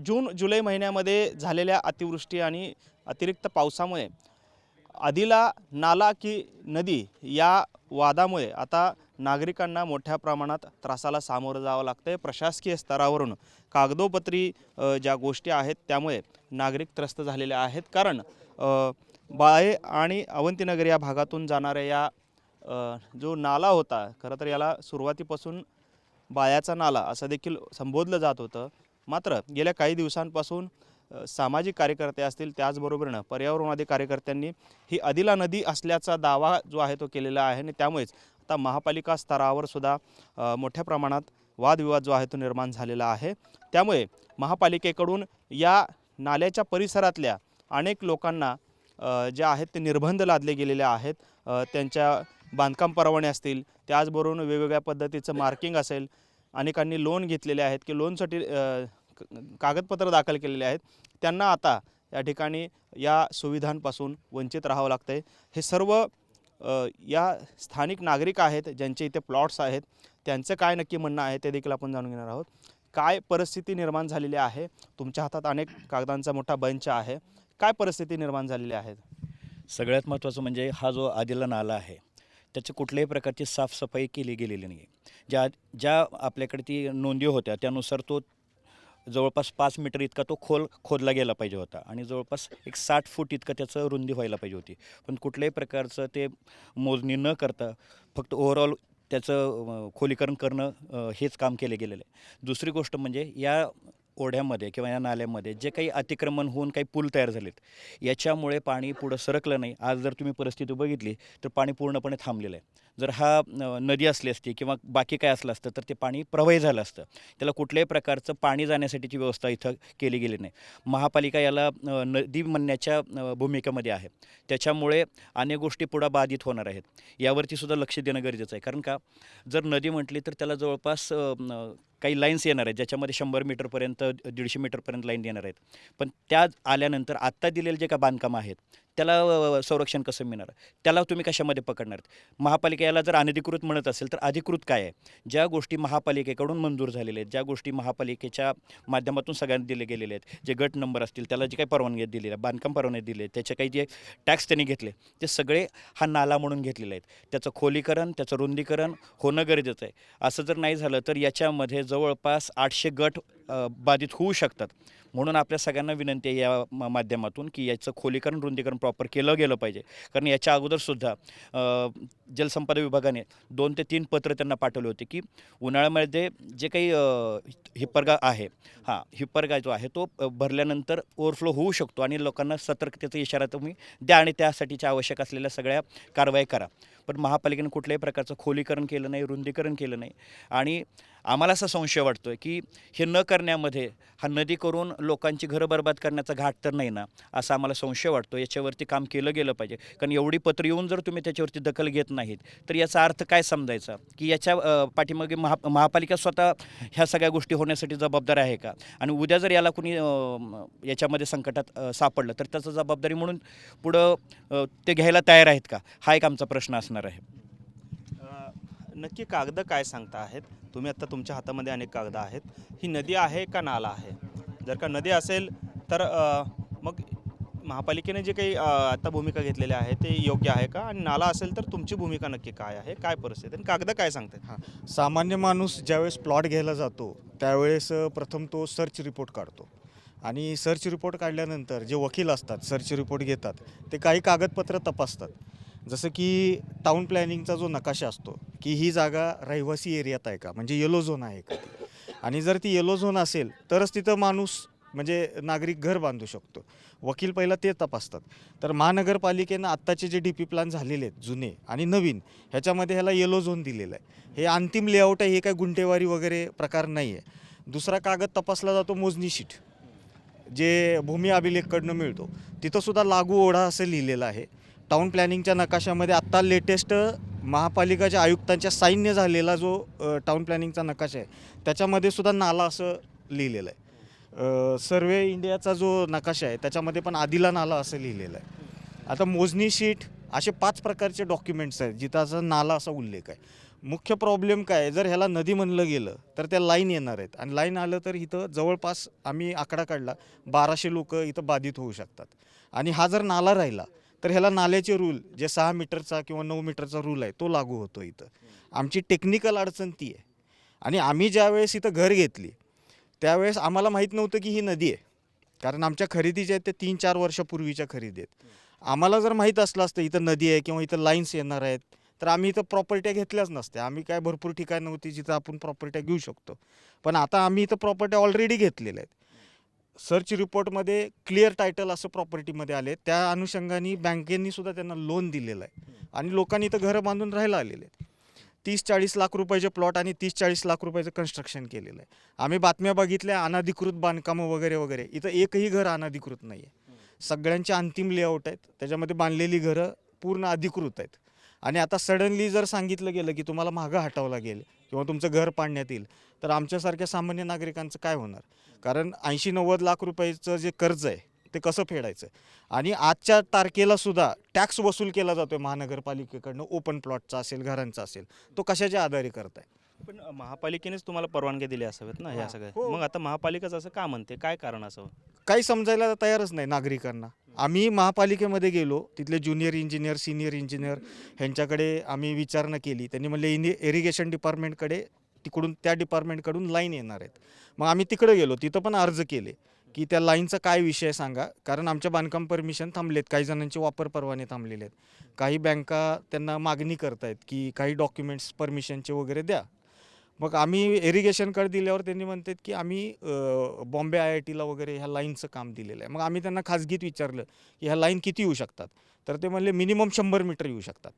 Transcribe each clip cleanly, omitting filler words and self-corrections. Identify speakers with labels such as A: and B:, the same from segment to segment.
A: जून जुलै महिन्यामध्ये झालेल्या अतिवृष्टी आणि अतिरिक्त पावसामुळे आदिला नाला की नदी या वादामुळे आता नागरिकांना मोठ्या प्रमाणात त्रासाला सामोरं जावं लागतं. प्रशासकीय स्तरावरून कागदोपत्री ज्या गोष्टी आहेत त्यामुळे नागरिक त्रस्त झालेले आहेत. कारण बाळे आणि अवंतीनगर या भागातून जाणाऱ्या या जो नाला होता, खरं तर याला सुरुवातीपासून बाळ्याचा नाला असं देखील संबोधलं जात होतं. मात्र गेल्या काही दिवसांपासून सामाजिक कार्यकर्ते असतील, त्याचबरोबरीनं पर्यावरणवादी कार्यकर्त्यांनी ही आदिला नदी असल्याचा दावा जो आहे तो केलेला आहे आणि त्यामुळेच आता महापालिका स्तरावर सुद्धा मोठ्या प्रमाणात वादविवाद जो आहे तो निर्माण झालेला आहे. त्यामुळे महापालिकेकडून या नाल्याच्या परिसरातल्या अनेक लोकांना जे आहेत ते निर्बंध लादले गेलेले आहेत. त्यांच्या बांधकाम परवाने असतील, त्याचबरोबर वेगवेगळ्या पद्धतीचं मार्किंग असेल, अनेकांनी लोन घेतलेले आहेत की लोनसाठी कागदपत्र दाखल केलेले आहेत. त्यांना आता या ठिकाणी या सुविधांपासून वंचित राहावं लागतं आहे. हे सर्व या स्थानिक नागरिक आहेत ज्यांचे इथे प्लॉट्स आहेत, त्यांचं काय नक्की म्हणणं आहे ते देखील आपण जाणून घेणार आहोत. काय परिस्थिती निर्माण झालेली आहे? तुमच्या हातात अनेक कागदांचा मोठा बंच आहे. काय परिस्थिती निर्माण झालेली आहे?
B: सगळ्यात महत्त्वाचं म्हणजे हा जो आदिला नाला आहे त्याची कुठल्याही प्रकारची साफसफाई केली गेलेली नाही. ज्या आपल्याकडे ती नोंदी होत्या त्यानुसार तो जवळपास 5 मीटर इतका तो खोदला गेला पाहिजे होता आणि जवळपास एक 60 फूट इतकं त्याचं रुंदी व्हायला पाहिजे होती. पण कुठल्याही प्रकारचं ते मोजणी न करता फक्त ओव्हरऑल त्याचं खोलीकरण करणं हेच काम केले गेलेलं आहे. दुसरी गोष्ट म्हणजे या ओढ्यामध्ये किंवा या नाल्यामध्ये जे काही अतिक्रमण होऊन काही पूल तयार झालेत याच्यामुळे पाणी पुढं सरकलं नाही. आज जर तुम्ही परिस्थिती बघितली तर पाणी पूर्णपणे थांबलेलं आहे. जर हा नदी असली असती किंवा बाकी काय असलं असतं तर ते पाणी प्रवाही झालं असतं. त्याला कुठल्याही प्रकारचं पाणी जाण्यासाठीची व्यवस्था इथं केली गेली नाही. महापालिका याला नदी म्हणण्याच्या भूमिकेमध्ये आहे. त्याच्यामुळे अनेक गोष्टी पुढं बाधित होणार आहेत. यावरती सुद्धा लक्ष देणं गरजेचं आहे. कारण का जर नदी म्हटली तर त्याला जवळपास काही लाईन्स येणार आहेत ज्याच्यामध्ये 100 मीटरपर्यंत 150 मीटरपर्यंत लाईन येणार आहेत. पण त्या आल्यानंतर आत्ता दिलेले जे का बांधकामं आहेत त्याला संरक्षण कसं मिळणार? त्याला तुम्ही कशामध्ये पकडणार? महापालिका याला जर अनधिकृत म्हणत असेल तर अधिकृत काय आहे? ज्या गोष्टी महापालिकेकडून मंजूर झालेल्या आहेत, ज्या गोष्टी महापालिकेच्या माध्यमातून सगळ्यांना दिले गेलेले आहेत, जे गट नंबर असतील त्याला जे काही परवानगी दिलेल्या बांधकाम परवानगी दिले त्याचे काही जे टॅक्स त्यांनी घेतले ते सगळे हा नाला म्हणून घेतलेले आहेत. त्याचं खोलीकरण त्याचं रुंदीकरण होणं गरजेचं आहे. असं जर नाही झालं तर याच्यामध्ये जवळपास 800 गट बाधित होऊ शकतात. म्हणून आपल्या सगळ्यांना विनंती आहे या माध्यमातून की याचं खोलीकरण रुंदीकरण प्रॉपर केलं गेलं पाहिजे. कारण याच्या अगोदरसुद्धा जलसंपदा विभागाने 2 ते 3 पत्र त्यांना पाठवले होते की उन्हाळ्यामध्ये जे काही हिप्परगा आहे हिप्परगा जो आहे तो भरल्यानंतर ओव्हरफ्लो होऊ शकतो आणि लोकांना सतर्कतेचा इशारा तुम्ही द्या आणि त्यासाठीच्या आवश्यक असलेल्या सगळ्या कारवाई करा. पण महापालिकेने कुठल्याही प्रकारचं खोलीकरण केलं नाही, रुंदीकरण केलं नाही आणि आम्हाला असा संशय वाटतो आहे की हे न करण्यामध्ये हा नदी करून लोकांची घरं बरबाद करण्याचा घाट तर नाही ना, असा आम्हाला संशय वाटतो. याच्यावरती काम केलं गेलं पाहिजे. कारण एवढी पत्र येऊन जर तुम्ही त्याच्यावरती दखल घेत नाहीत तर याचा अर्थ काय समजायचा की याच्या पाठीमागे महापालिका स्वतः ह्या सगळ्या गोष्टी होण्यासाठी जबाबदार आहे का? आणि उद्या जर याला कुणी याच्यामध्ये संकटात सापडलं तर त्याचं जबाबदारी म्हणून पुढं ते घ्यायला तयार आहेत का? हा एक आमचा प्रश्न असणार आहे.
A: नक्की कागद काय सांगता आहेत तुम्ही? आता तुमच्या हातामध्ये अनेक कागद आहेत. ही नदी आहे का नाला आहे? जर का नदी असेल तर मग महापालिकेने जे काही आता भूमिका घेतलेली आहे ते योग्य आहे का? आणि नाला असेल तर तुमची भूमिका नक्की काय आहे? काय परिस्थिती आणि कागद काय सांगतात?
C: सामान्य माणूस ज्यावेळेस प्लॉट घ्यायला जातो त्यावेळेस प्रथम तो सर्च रिपोर्ट काढतो आणि सर्च रिपोर्ट काढल्यानंतर जे वकील असतात सर्च रिपोर्ट घेतात ते काही कागदपत्र तपासतात. जसं की टाउन प्लॅनिंगचा जो नकाशा असतो की ही जागा रहिवासी एरियात आहे का, म्हणजे येलो झोन आहे का, आणि जर ती येलो झोन असेल तरच तिथं माणूस म्हणजे नागरिक घर बांधू शकतो. वकील पहिला ते तपासतात. तर महानगरपालिकेनं आत्ताचे जे DP प्लॅन झालेले आहेत जुने आणि नवीन ह्याच्यामध्ये ह्याला येलो झोन दिलेलं आहे. हे अंतिम लेआउट आहे, हे काय गुंठेवारी वगैरे प्रकार नाही आहे. दुसरा कागद तपासला जातो मोजणी शीट, जे भूमी अभिलेखकडनं मिळतो. तिथंसुद्धा लागू ओढा असं लिहिलेलं आहे. टाउन प्लॅनिंगच्या नकाशामध्ये आत्ता लेटेस्ट महापालिकाच्या आयुक्तांच्या साईनने झालेला जो टाउन प्लॅनिंगचा नकाशा आहे त्याच्यामध्ये सुद्धा नाला असं लिहिलेलं आहे. सर्वे इंडियाचा जो नकाशा आहे त्याच्यामध्ये पण आदिला नाला असं लिहिलेलं आहे. आता मोजणी शीट असे 5 प्रकारचे डॉक्युमेंट्स आहेत जिथं असं नाला असा उल्लेख आहे. मुख्य प्रॉब्लेम काय आहे, जर ह्याला नदी म्हणलं गेलं तर त्या लाईन येणार आहेत आणि लाईन आलं तर इथं जवळपास आम्ही आकडा काढला 1200 लोक इथं बाधित होऊ शकतात. आणि हा जर नाला राहिला तर ह्याला नाल्याचे रूल जे 6 मीटरचा किंवा 9 मीटरचा रूल आहे तो लागू होतो इथं. आमची टेक्निकल अडचण ती आहे. आणि आम्ही ज्यावेळेस इथं घर घेतली त्यावेळेस आम्हाला माहीत नव्हतं की ही नदी आहे, कारण आमच्या खरेदीच्या आहेत ते 3-4 वर्षापूर्वीच्या खरेदी आहेत. आम्हाला जर माहीत असलं असतं इथं नदी आहे किंवा इथं लाईन्स येणार आहेत तर आम्ही इथं प्रॉपर्ट्या घेतल्याच नसत्या. आम्ही काय भरपूर ठिकाण नव्हती जिथं आपण प्रॉपर्ट्या घेऊ शकतो, पण आता आम्ही इथं प्रॉपर्ट्या ऑलरेडी घेतलेल्या आहेत. सर्च रिपोर्टमध्ये क्लिअर टायटल असं प्रॉपर्टीमध्ये आले, त्या अनुषंगाने बँकेंनी सुद्धा त्यांना लोन दिलेलं आहे आणि लोकांनी इथं घरं बांधून राहायला आलेले आहेत. 30-40 लाख रुपयाचे प्लॉट आणि 30-40 लाख रुपयाचं कन्स्ट्रक्शन केलेलं आहे. आम्ही बातम्या बघितल्या अनधिकृत बांधकामं वगैरे वगैरे, इथं एकही घर अनधिकृत नाही आहे. सगळ्यांचे अंतिम लेआउट आहेत, त्याच्यामध्ये बांधलेली घरं पूर्ण अधिकृत आहेत. आणि आता सडनली जर सांगितलं गेलं की तुम्हाला मागं हटावं लागेल किंवा तुमचं घर पाडण्यात येईल तर आमच्यासारख्या सामान्य नागरिकांचं काय होणार? कारण 80-90 लाख रुपयाचं जे कर्ज आहे ते कसं फेडायचं? आणि आजच्या तारखेला सुद्धा टॅक्स वसूल केला जातो आहे महानगरपालिकेकडनं, ओपन प्लॉटचा असेल, घरांचा असेल, तो कशाच्या आधारे करताय?
A: पण महापालिकेनेच तुम्हाला परवानगी दिली असावेत ना ह्या सगळ्या.
C: हो.
A: मग आता महापालिकाच असं का म्हणते, काय कारण असावं?
C: काही समजायला तयारच नाही नागरिकांना. आम्ही महापालिकेमध्ये गेलो, तिथले ज्युनियर इंजिनियर, सिनियर इंजिनियर ह्यांच्याकडे आम्ही विचारणा केली. त्यांनी म्हणले इरिगेशन डिपार्टमेंटकडे तिकडून त्या डिपार्टमेंटकडून लाईन येणार आहेत. मग आम्ही तिकडे गेलो, तिथं पण अर्ज केले की त्या लाईनचा काय विषय सांगा, कारण आमच्या बांधकाम परमिशन थांबलेत, काही जणांचे वापर परवाने थांबलेले आहेत. काही बँका त्यांना मागणी करतायत की काही डॉक्युमेंट्स परमिशनचे वगैरे द्या. मग आम्ही इरिगेशनकडे दिल्यावर त्यांनी म्हणतात की आम्ही बॉम्बे IITला वगैरे ह्या लाईनचं काम दिलेलं आहे. मग आम्ही त्यांना खाजगीत विचारलं की ह्या लाईन किती येऊ शकतात, तर ते म्हणले मिनिमम 100 मीटर येऊ शकतात.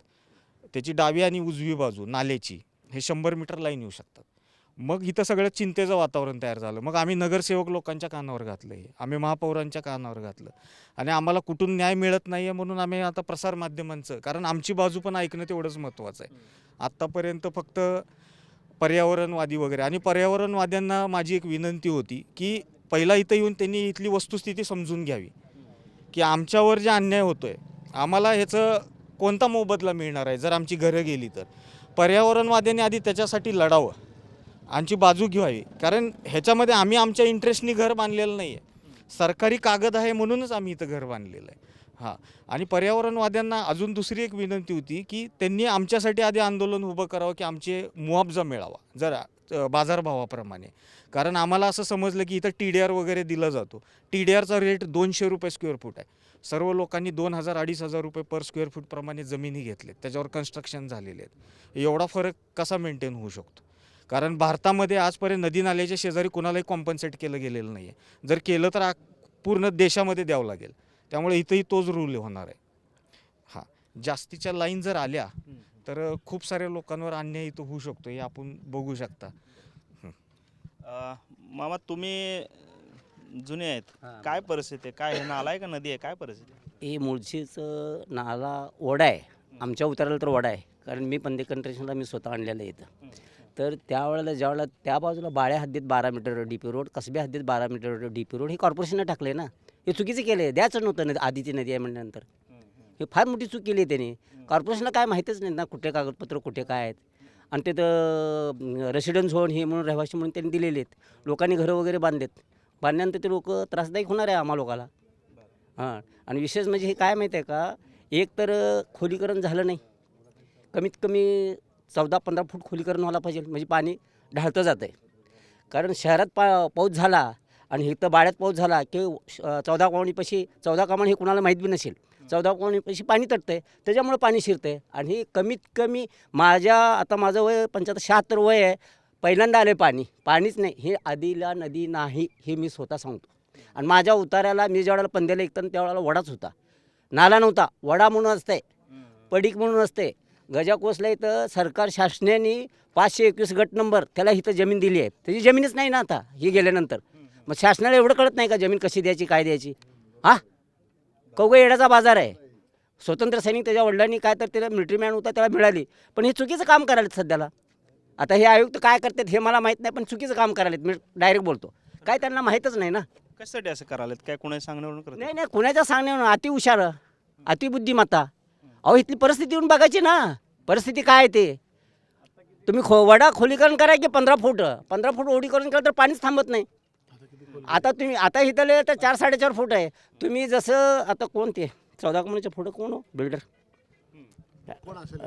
C: त्याची डावी आणि उजवी बाजू नाल्याची हे 100 मीटर लाईन येऊ शकतात. मग इथं सगळं चिंतेचं वातावरण तयार झालं. मग आम्ही नगरसेवक लोकांच्या कानावर घातलं, हे आम्ही महापौरांच्या कानावर घातलं आणि आम्हाला कुठून न्याय मिळत नाही आहे म्हणून आम्ही आता प्रसारमाध्यमांचं, कारण आमची बाजू पण ऐकणं तेवढंच महत्त्वाचं आहे. आत्तापर्यंत फक्त पर्यावरणवादी वगैरे, आणि पर्यावरणवाद्यांना माझी एक विनंती होती की पहिला इथं येऊन त्यांनी इथली वस्तुस्थिती समजून घ्यावी की आमच्यावर जे अन्याय होतो आहे आम्हाला ह्याचं कोणता मोबदला मिळणार आहे जर आमची घरं गेली तर. पर्यावरणवाद्यांनी आधी त्याच्यासाठी लढावं, आमची बाजू घ्यावी, कारण ह्याच्यामध्ये आम्ही आमच्या इंटरेस्टनी घर बांधलेलं नाही आहे, सरकारी कागद आहे म्हणूनच आम्ही इथं घर बांधलेलं आहे. हां, आणि पर्यावरणवाद्यांना अजून दुसरी एक विनंती होती की त्यांनी आमच्यासाठी आधी आंदोलन उभं करावं की आमचे मुआवजा मिळावा जरा बाजारभावाप्रमाणे. कारण आम्हाला असं समजलं की इथं TDR वगैरे दिला जातो. TDRचा रेट 200 रुपये स्क्वेअर फूट आहे. सर्व लोकांनी 2,000-2,500 रुपये पर स्क्वेअर फूट प्रमाणे जमिनी घेतलेत, त्याच्यावर कन्स्ट्रक्शन झालेले आहेत. एवढा फरक कसा मेंटेन होऊ शकतो? कारण भारतामध्ये आजपर्यंत नदी नाल्याच्या शेजारी कोणालाही कॉम्पन्सेट केलं गेलेलं नाही आहे. जर केलं तर पूर्ण देशामध्ये द्यावं लागेल. त्यामुळे इथंही तोच रूल होणार आहे. हां, जास्तीच्या लाईन जर आल्या तर खूप साऱ्या लोकांवर अन्याय इथं होऊ शकतो, हे आपण बघू शकता.
A: मामा तुम्ही जुने आहेत, काय परिस्थिती आहे? काय हे नाला आहे का नदी आहे, काय परिस्थिती आहे?
D: हे मुळशीचं नाला ओढा आहे, आमच्या उताराला तर ओढा आहे, कारण मी पंधे कंट्रेशनला मी स्वतः आणलेलं आहे इथं. तर त्यावेळेला ज्यावेळेला त्या बाजूला बाळ्या हद्दीत 12 मीटर DP रोड, कसबे हद्दीत 12 मीटर DP रोड हे कॉर्पोरेशनने टाकले ना. हे चुकीचं केलं आहे, द्यायचं नव्हतं नदी, आधीची नदी आहे म्हणल्यानंतर. हे फार मोठी चूक केली आहे त्यांनी. कॉर्पोरेशनला काय माहीतच नाही ना कुठे कागदपत्र कुठे काय आहेत. आणि तिथं रेसिडेन्स होऊन हे म्हणून रहिवासी म्हणून त्यांनी दिलेले आहेत. लोकांनी घरं वगैरे बांधलेत, बांधल्यानंतर ते लोक त्रासदायक होणार आहे आम्हा लोकाला. हां, आणि विशेष म्हणजे हे काय माहीत आहे का, एक तर खोलीकरण झालं नाही, कमीत कमी 14-15 फूट खोलीकरण व्हायला पाहिजे, म्हणजे पाणी ढाळतं जातं आहे. कारण शहरात पाऊस झाला आणि इथं बाळ्यात पाऊस झाला की 14 कामाणी हे कुणाला माहीत बी नसेल, 14 कामाणीपाशी पाणी तटतं आहे, त्याच्यामुळं पाणी शिरतं आहे. आणि हे कमीत कमी आता माझं वय 75-76 वय आहे, पहिल्यांदा आले पाणीच नाही. हे आधीला नदी नाही, हे मी स्वतः सांगतो. आणि माझ्या उतार्याला मी ज्यावेळेला पंद्याला ऐकताना त्यावेळेला वडाच होता, नाला नव्हता. वडा म्हणून असते, पडीक म्हणून असते. गजा कोसला इथं सरकार शासनाने 521 गट नंबर त्याला इथं जमीन दिली आहे, त्याची जमीनच नाही ना आता ही गेल्यानंतर. मग शासनाला एवढं कळत नाही का जमीन कशी द्यायची, काय द्यायची? हां, कवगा येड्याचा बाजार आहे. स्वतंत्र सैनिक त्याच्या वडिलांनी काय तर त्याला मिलिटरी मॅन होता त्याला मिळाली, पण हे चुकीचं काम करायला सध्याला. आता हे आयुक्त काय करतात हे मला माहीत नाही, पण चुकीचं काम करायला मी डायरेक्ट बोलतो. काय त्यांना माहीतच नाही ना.
A: कशासाठी असं करायला? काय कोणी सांगण्यावरून करत?
D: नाही, कुणाच्या सांगण्यावरून. अति हुशार, अति बुद्धिमत्ता. अहो इथली परिस्थिती येऊन बघायची ना, परिस्थिती काय आहे ते. तुम्ही वडा खोलीकरण करा की 15 फूट ओढीकरण केलं तर पाणीच थांबत नाही. आता इथले तर 4-4.5 फूट आहे. तुम्ही जसं आता कोण ते 14 कमानीच्या पुढं कोण हो बिल्डर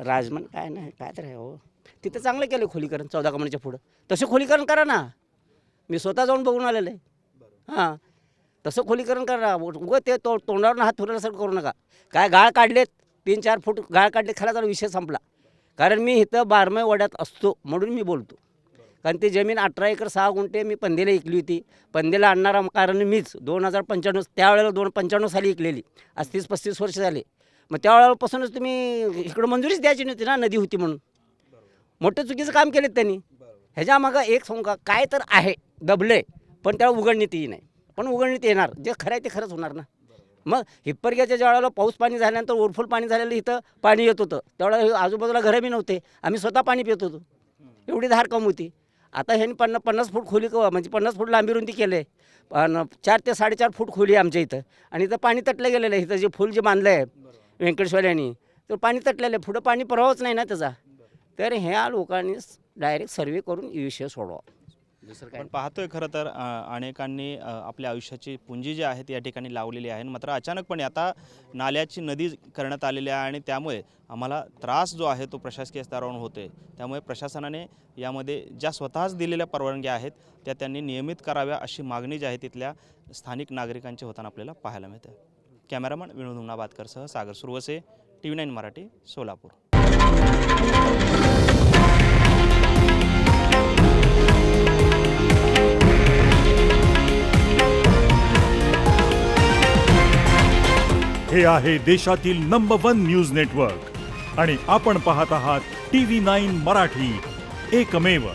D: राजमन काय नाही काय तर आहे हो, तिथं चांगलं केलं खोलीकरण 14 कमानीच्या पुढं. तसं खोलीकरण करा ना, मी स्वतः जाऊन बघून आलेलं आहे. हां, तसं खोलीकरण करा. उगं ते तोंडावर हात फिरवल्यासारखं करू नका. काय गाळ काढलेत 3-4 फूट गाळ काढले खाला तर विषय संपला. कारण मी इथं बारमाही वड्यात असतो म्हणून मी बोलतो. कारण ती जमीन 18 एकर 6 गुंठे मी पंदेला विकली होती. पंदेला आणणारा कारण मीच 2095 त्यावेळेला 295 साली विकलेली. आज 30-35 वर्ष झाले. मग त्यावेळेपासूनच तुम्ही इकडं मंजुरीच द्यायची नव्हती ना, नदी होती म्हणून. मोठं चुकीचं काम केलेत त्यांनी. ह्याच्या मागं एक सांगू का, काय तर आहे दबले, पण त्याला उघडणीतही नाही. पण उघडणीत येणार, जे खरं आहे ते खरंच होणार ना. मग हिप्परग्याच्या ज्या वेळेला पाऊस पाणी झाल्यानंतर ओरफुल पाणी झालेलं इथं पाणी येत होतं, त्यावेळेला आजूबाजूला घरं बी नव्हते. आम्ही स्वतः पाणी पित होतो, एवढी धार कम होती. आता ह्यांनी 50 फूट खोली म्हणजे 50 फूट लांबी रुंदी केलं आहे. पण 4 ते 4.5 फूट खोली आहे आमच्या इथं. आणि इथं पाणी तटलं गेलेलं आहे. इथं जे फूल जे बांधलं आहे व्यंकटेश्वरांनी, तर पाणी तटलेलं आहे. पुढं पाणी प्रवाहच नाही ना त्याचा. तर ह्या लोकांनी डायरेक्ट सर्वे करून विषय सोडवा. दुसरं काय
A: पण पाहतोय खरं तर अनेकांनी आपल्या आयुष्याची पुंजी जी आहे ती या ठिकाणी लावलेली आहे. मात्र अचानकपणे आता नाल्याची नदी करण्यात आलेली आहे आणि त्यामुळे आम्हाला त्रास जो आहे तो प्रशासकीय स्तरावरून होतोय. त्यामुळे प्रशासनाने यामध्ये ज्या स्वतःच दिलेल्या परवानग्या आहेत त्या त्यांनी नियमित कराव्या अशी मागणी जी आहे तिथल्या स्थानिक नागरिकांची होताना आपल्याला पाहायला मिळते. कॅमेरामन विनोद हुंगणाबादकरसह सागर सुरवसे, TV9 मराठी, सोलापूर.
E: हे आहे देशातील नंबर 1 न्यूज नेटवर्क आणि आपण पाहत आहात TV9 मराठी, एकमेव.